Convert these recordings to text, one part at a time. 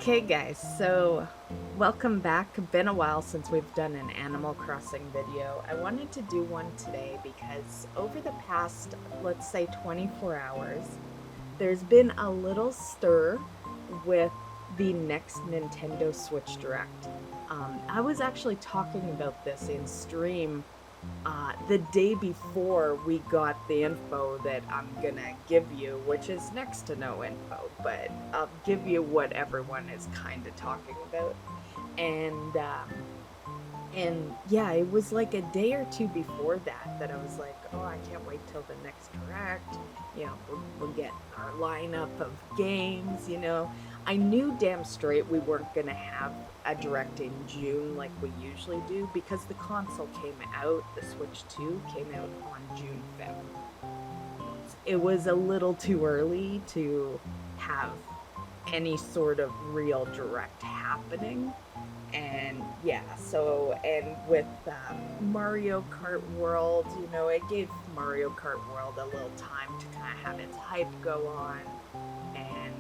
Okay guys, so welcome back. Been a while since we've done an Animal Crossing video. I wanted to do one today because over the past, let's say 24 hours, there's been a little stir with the next Nintendo Switch Direct. I was actually talking about this in stream the day before we got the info that I'm gonna give you, which is next to no info, but I'll give you what everyone is kind of talking about. And yeah, it was like a day or two before that I was like, oh, I can't wait till the next direct. You know, we'll get our lineup of games, you know. I knew damn straight we weren't gonna have a direct in June like we usually do because the console came out, the Switch 2 came out on June 5th. It was a little too early to have any sort of real direct happening. And yeah, so, and with Mario Kart World, you know, it gave Mario Kart World a little time to kind of have its hype go on. And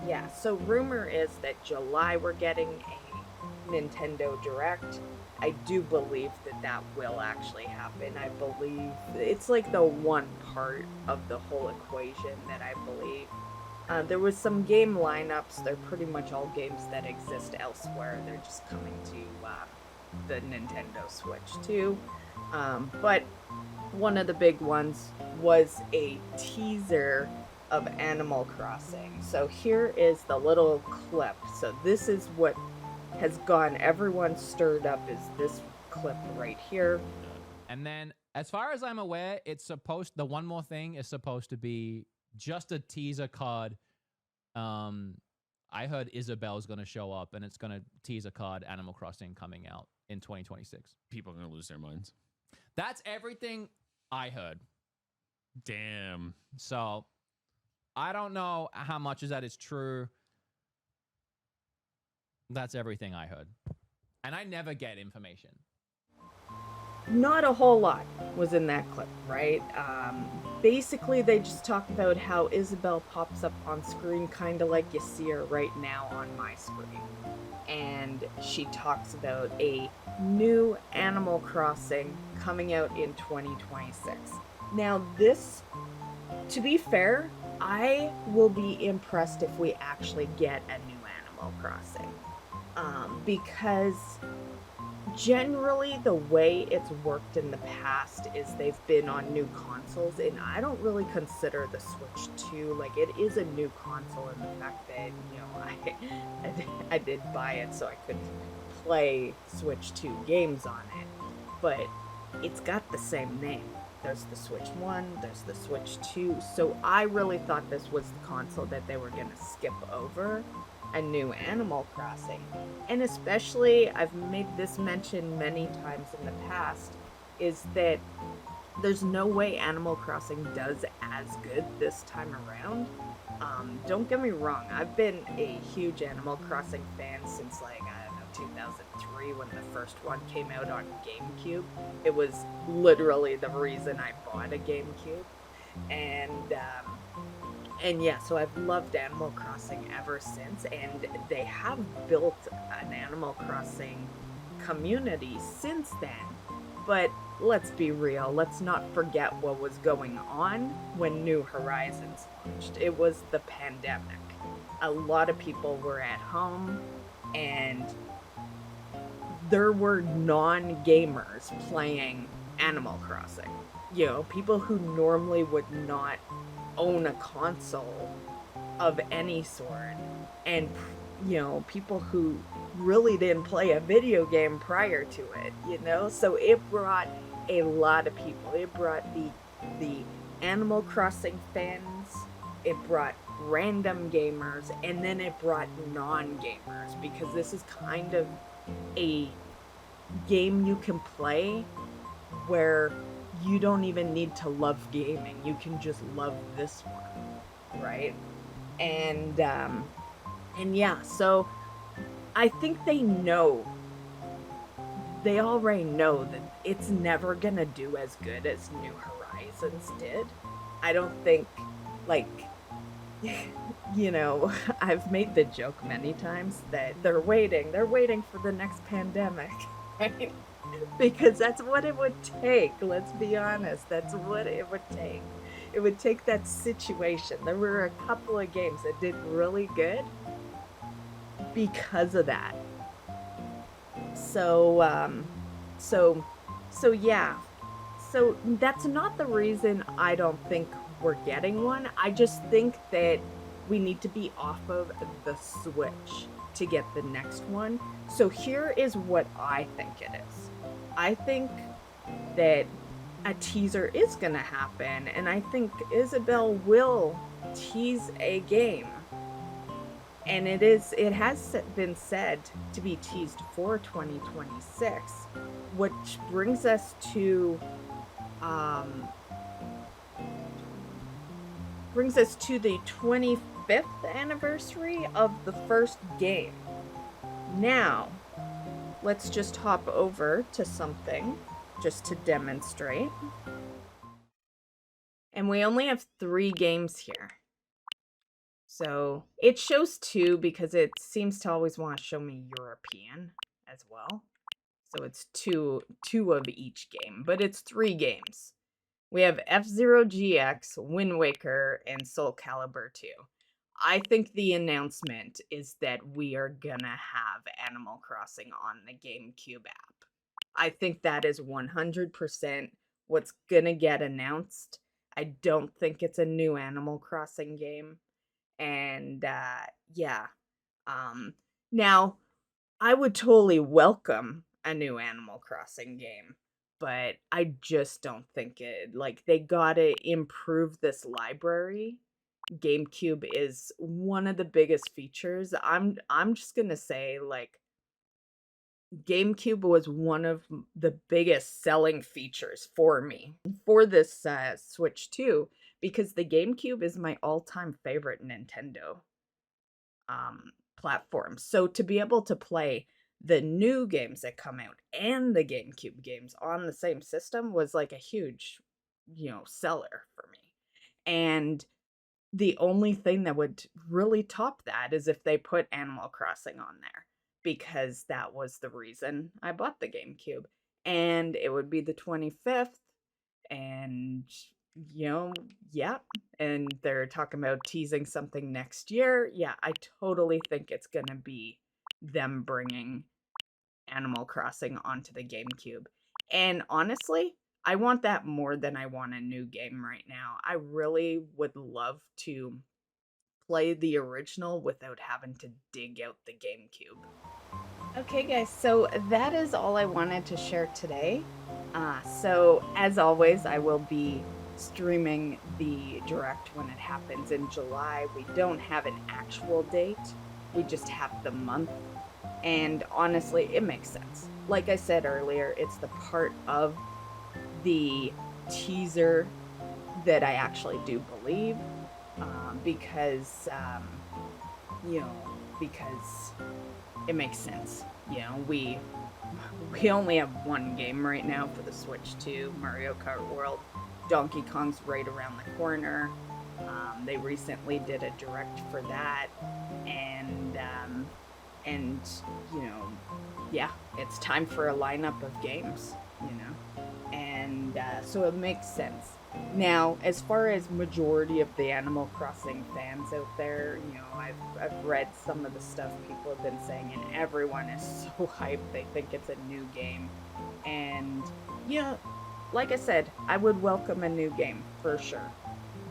yeah, so rumor is that July we're getting a Nintendo Direct. I do believe that that will actually happen. I believe it's like the one part of the whole equation that I believe. There was some game lineups. They're pretty much all games that exist elsewhere. They're just coming to the Nintendo Switch too. But one of the big ones was a teaser of Animal Crossing. So here is the little clip. So this is what has gotten everyone stirred up, is this clip right here. And then, as far as I'm aware, the one more thing is supposed to be just a teaser card. I heard Isabelle's going to show up, and it's going to teaser card Animal Crossing coming out in 2026. People are going to lose their minds. That's everything I heard. Damn. So, I don't know how much of that is true. That's everything I heard. And I never get information. Not a whole lot was in that clip, right? Basically, they just talk about how Isabelle pops up on screen, kind of like you see her right now on my screen. And she talks about a new Animal Crossing coming out in 2026. Now, this, to be fair, I will be impressed if we actually get a new Animal Crossing. Because generally the way it's worked in the past is they've been on new consoles, and I don't really consider the Switch 2, like, it is a new console in the fact that, you know, I did buy it so I could play Switch 2 games on it, but it's got the same name. There's the Switch 1, there's the Switch 2, so I really thought this was the console that they were going to skip over a new Animal Crossing. And especially, I've made this mention many times in the past, is that there's no way Animal Crossing does as good this time around. Don't get me wrong, I've been a huge Animal Crossing fan since, like, I don't know, 2003 when the first one came out on GameCube. It was literally the reason I bought a GameCube. And yeah, so I've loved Animal Crossing ever since, and they have built an Animal Crossing community since then. But let's be real, let's not forget what was going on when New Horizons launched. It was the pandemic. A lot of people were at home, and there were non-gamers playing Animal Crossing. You know, people who normally would not own a console of any sort, and, you know, people who really didn't play a video game prior to it, you know, so it brought a lot of people. It brought the Animal Crossing fans, it brought random gamers, and then it brought non-gamers, because this is kind of a game you can play where you don't even need to love gaming. You can just love this one, right? And yeah, so I think they already know that it's never gonna do as good as New Horizons did. I don't think, like, you know, I've made the joke many times that they're waiting for the next pandemic, right? Because that's what it would take. Let's be honest. That's what it would take. It would take that situation. There were a couple of games that did really good because of that. So, so, so yeah. So that's not the reason I don't think we're getting one. I just think that we need to be off of the Switch to get the next one. So here is what I think it is. I think that a teaser is going to happen, and I think Isabelle will tease a game. And it has been said to be teased for 2026, which brings us to the 25th anniversary of the first game. Now, let's just hop over to something just to demonstrate. And we only have 3 games here. So it shows 2 because it seems to always want to show me European as well. So it's two of each game, but it's 3 games. We have F-Zero GX, Wind Waker, and Soul Calibur 2. I think the announcement is that we are gonna have Animal Crossing on the GameCube app. I think that is 100% what's gonna get announced. I don't think it's a new Animal Crossing game. And yeah. Now, I would totally welcome a new Animal Crossing game, but I just don't think it, like, they gotta improve this library. GameCube is one of the biggest features. I'm just gonna say, like, GameCube was one of the biggest selling features for me for this Switch 2, because the GameCube is my all-time favorite Nintendo platform. So to be able to play the new games that come out and the GameCube games on the same system was like a huge, seller for me. And the only thing that would really top that is if they put Animal Crossing on there, because that was the reason I bought the GameCube. And it would be the 25th, and yeah, and they're talking about teasing something next year. Yeah, I totally think it's gonna be them bringing Animal Crossing onto the GameCube. And honestly, I want that more than I want a new game right now. I really would love to play the original without having to dig out the GameCube. Okay, guys, so that is all I wanted to share today. So, as always, I will be streaming the direct when it happens in July. We don't have an actual date, we just have the month. And honestly, it makes sense. Like I said earlier, it's the part of the teaser that I actually do believe, because because it makes sense. We only have one game right now for the Switch 2, Mario Kart World. Donkey Kong's right around the corner. They recently did a direct for that, and yeah, it's time for a lineup of games, and so it makes sense. Now, as far as majority of the Animal Crossing fans out there, I've read some of the stuff people have been saying, and everyone is so hyped. They think it's a new game, and like I said, I would welcome a new game for sure,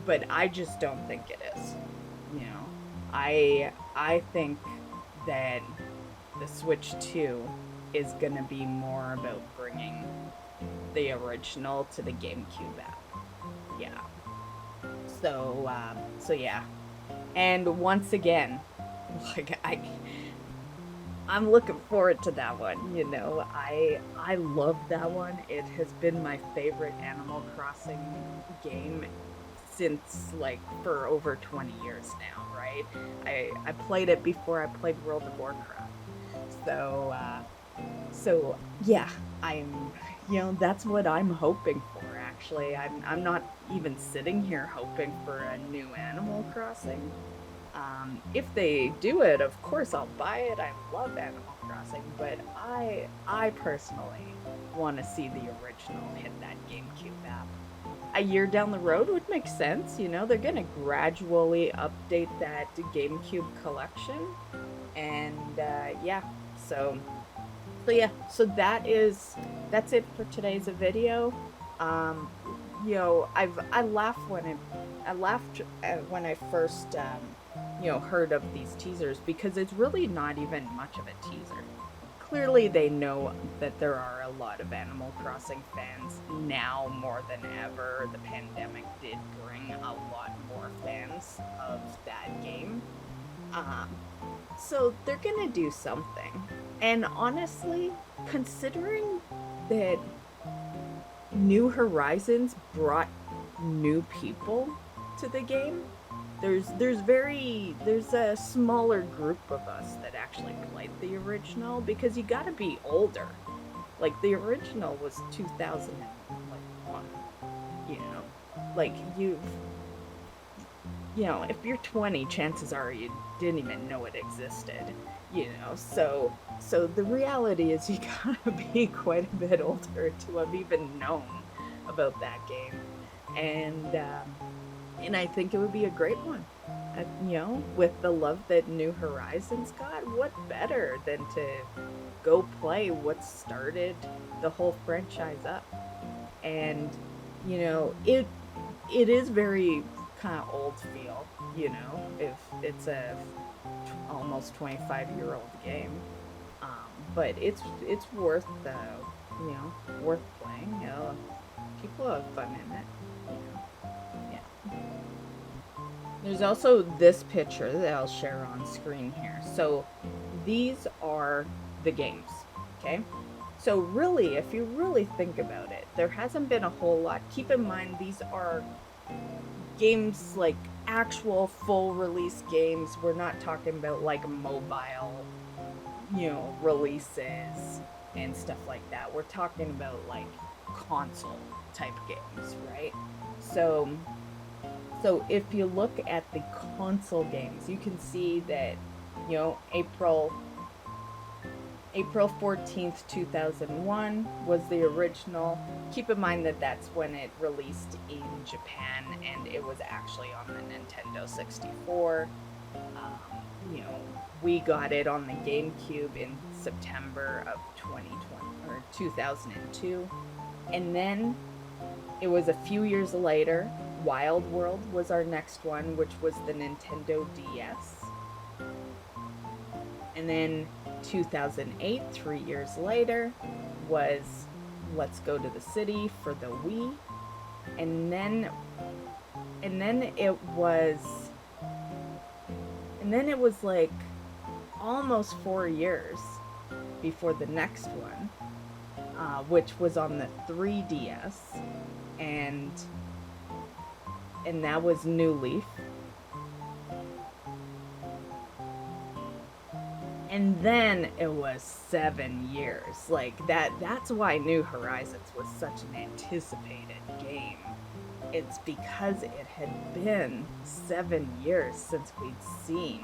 but I just don't think it is. I think that the Switch 2 is gonna be more about bringing the original to the GameCube app. Yeah. So yeah. And once again, like I'm looking forward to that one. I love that one. It has been my favorite Animal Crossing game since, like, for over 20 years now, right? I played it before I played World of Warcraft. So yeah, that's what I'm hoping for. Actually, I'm not even sitting here hoping for a new Animal Crossing. If they do it, of course I'll buy it. I love Animal Crossing, but I personally want to see the original hit that GameCube app. A year down the road would make sense, you know. They're gonna gradually update that GameCube collection, and yeah. So yeah. So that's it for today's video. You know, I laughed when I first you know, heard of these teasers, because it's really not even much of a teaser. Clearly they know that there are a lot of Animal Crossing fans now more than ever. The pandemic did bring a lot more fans of that game. So they're gonna do something. And honestly, considering that New Horizons brought new people to the game, there's a smaller group of us that actually played the original, because you gotta be older. Like, the original was 2001, you know? Like, you know, if you're 20, chances are you didn't even know it existed, you know? So the reality is you gotta be quite a bit older to have even known about that game. And I think it would be a great one. You know, with the love that New Horizons got, what better than to go play what started the whole franchise up? And, you know, it is very kind of old feel, you know, if it's a almost 25-year-old game. But it's worth you know, worth playing. You know, people have fun in it. There's also this picture that I'll share on screen here. So these are the games, okay? So really, if you really think about it, there hasn't been a whole lot. Keep in mind, these are games, like actual full release games. We're not talking about like mobile, you know, releases and stuff like that. We're talking about like console type games, right? So if you look at the console games, you can see that, you know, April 14th, 2001 was the original. Keep in mind that that's when it released in Japan, and it was actually on the Nintendo 64. You know, we got it on the GameCube in September of 2002. And then it was a few years later, Wild World was our next one, which was the Nintendo DS. And then 2008, 3 years later, was Let's Go to the City for the Wii. And then it was like almost 4 years before the next one, which was on the 3DS, and that was New Leaf. And then it was 7 years. Like, that's why New Horizons was such an anticipated game. It's because it had been 7 years since we'd seen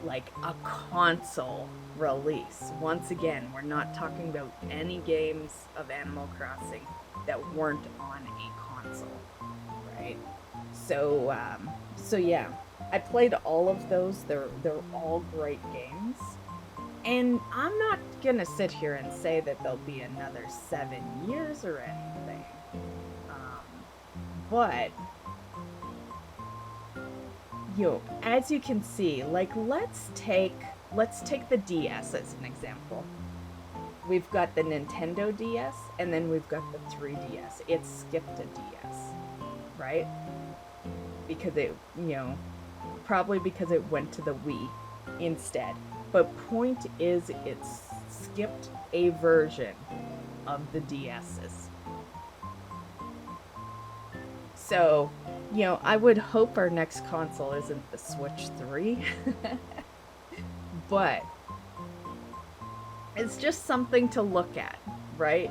like a console release. Once again, we're not talking about any games of Animal Crossing that weren't on a console, right? So yeah, I played all of those. They're all great games, and I'm not gonna sit here and say that there'll be another 7 years or anything. But as you can see, like, let's take the DS as an example. We've got the Nintendo DS, and then we've got the 3DS. It skipped a DS, right? Because it, probably because it went to the Wii instead. But point is, it skipped a version of the DS's. So, I would hope our next console isn't the Switch 3. But it's just something to look at, right?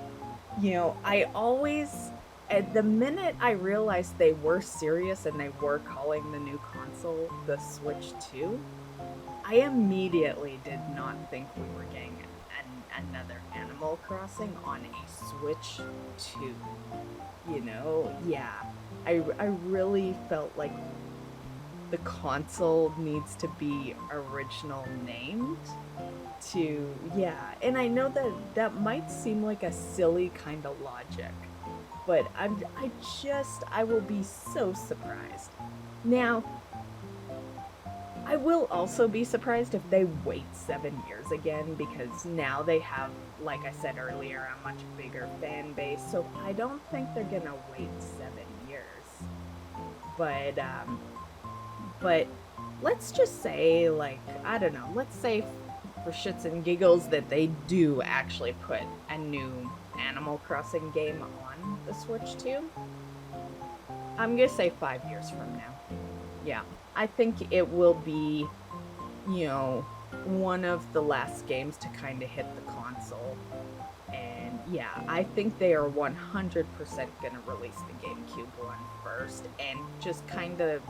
I always at the minute I realized they were serious and they were calling the new console the Switch 2, I immediately did not think we were getting another Animal Crossing on a Switch 2. You know, yeah. I really felt like the console needs to be original named to, yeah. And I know that that might seem like a silly kind of logic, but I will be so surprised. Now, I will also be surprised if they wait 7 years again, because now they have, like I said earlier, a much bigger fan base, so I don't think they're gonna wait 7 years. But let's just say, like, I don't know, let's say for shits and giggles that they do actually put a new Animal Crossing game on the Switch 2. I'm gonna say 5 years from now. Yeah, I think it will be, you know, one of the last games to kind of hit the console. And yeah, I think they are 100% gonna release the GameCube one first and just kind of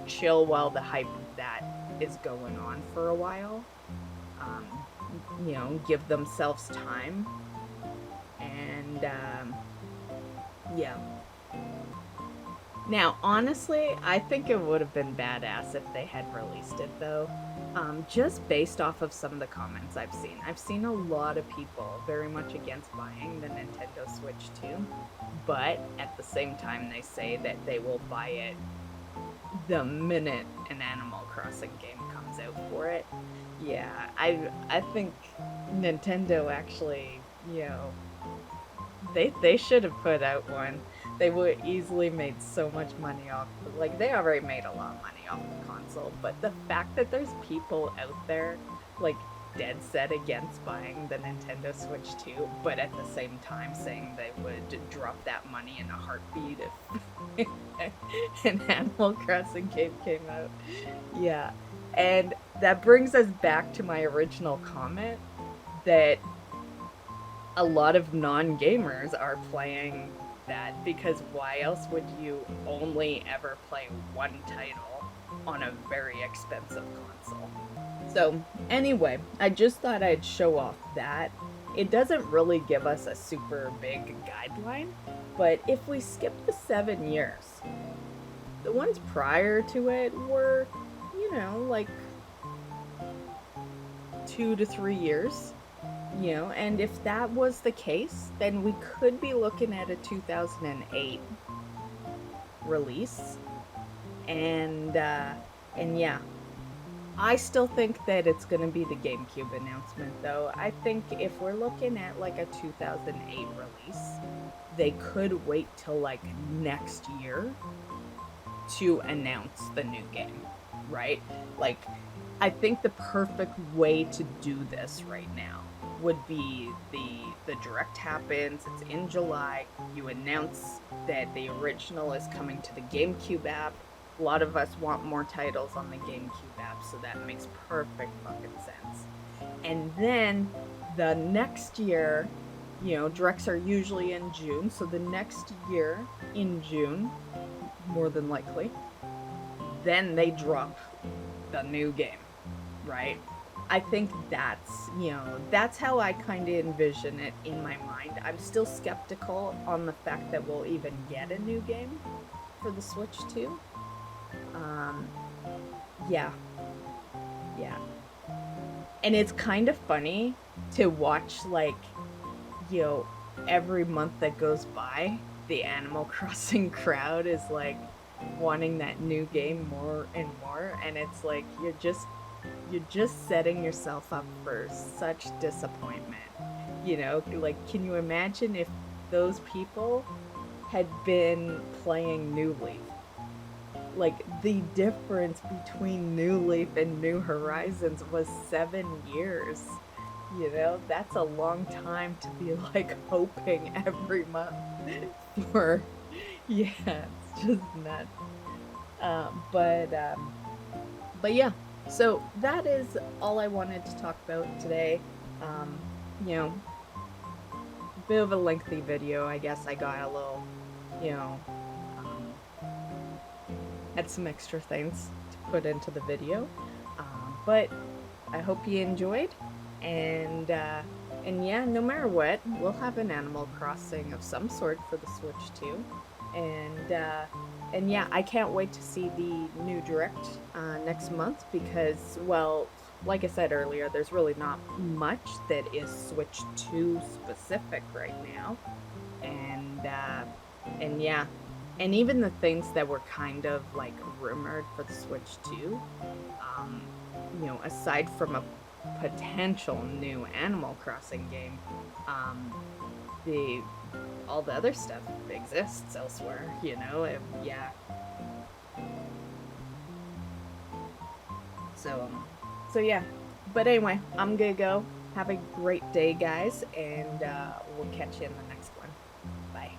chill while the hype of that is going on for a while. You know, give themselves time. And yeah. Now, honestly, I think it would have been badass if they had released it, though. Just based off of some of the comments I've seen. I've seen a lot of people very much against buying the Nintendo Switch 2, but at the same time they say that they will buy it the minute an Animal Crossing game comes out for it. Yeah, I think Nintendo actually, you know, they should have put out one. They would easily made so much money off, like, they already made a lot of money off the console, but the fact that there's people out there, like, dead set against buying the Nintendo Switch 2, but at the same time saying they would drop that money in a heartbeat if an Animal Crossing game came out. Yeah, and that brings us back to my original comment that a lot of non-gamers are playing that, because why else would you only ever play one title on a very expensive console? So anyway, I just thought I'd show off that. It doesn't really give us a super big guideline, but if we skip the 7 years, the ones prior to it were, you know, like 2 to 3 years. You know, and if that was the case, then we could be looking at a 2008 release. And yeah, I still think that it's going to be the GameCube announcement, though. I think if we're looking at like a 2008 release, they could wait till like next year to announce the new game, right? Like, I think the perfect way to do this right now would be the direct happens, it's in July, you announce that the original is coming to the GameCube app. A lot of us want more titles on the GameCube app, so that makes perfect fucking sense. And then the next year, you know, directs are usually in June, so the next year in June, more than likely, then they drop the new game, right? I think that's, you know, that's how I kind of envision it in my mind. I'm still skeptical on the fact that we'll even get a new game for the Switch 2. Yeah. And it's kind of funny to watch, like, you know, every month that goes by, the Animal Crossing crowd is, like, wanting that new game more and more, and it's like, you're just setting yourself up for such disappointment. You know, like, can you imagine if those people had been playing New Leaf? Like, the difference between New Leaf and New Horizons was 7 years. You know, that's a long time to be, like, hoping every month for, yeah, it's just nuts. But yeah. So that is all I wanted to talk about today. You know, bit of a lengthy video. I guess I got a little you know, add some extra things to put into the video. But I hope you enjoyed, and yeah, no matter what, we'll have an Animal Crossing of some sort for the Switch too, and yeah, I can't wait to see the new Direct next month because, well, like I said earlier, there's really not much that is Switch 2 specific right now, and yeah, and even the things that were kind of like rumored for the Switch 2, you know, aside from a potential new Animal Crossing game, all the other stuff exists elsewhere, you know. Yeah. So yeah. But anyway, I'm gonna go. Have a great day, guys, and we'll catch you in the next one. Bye.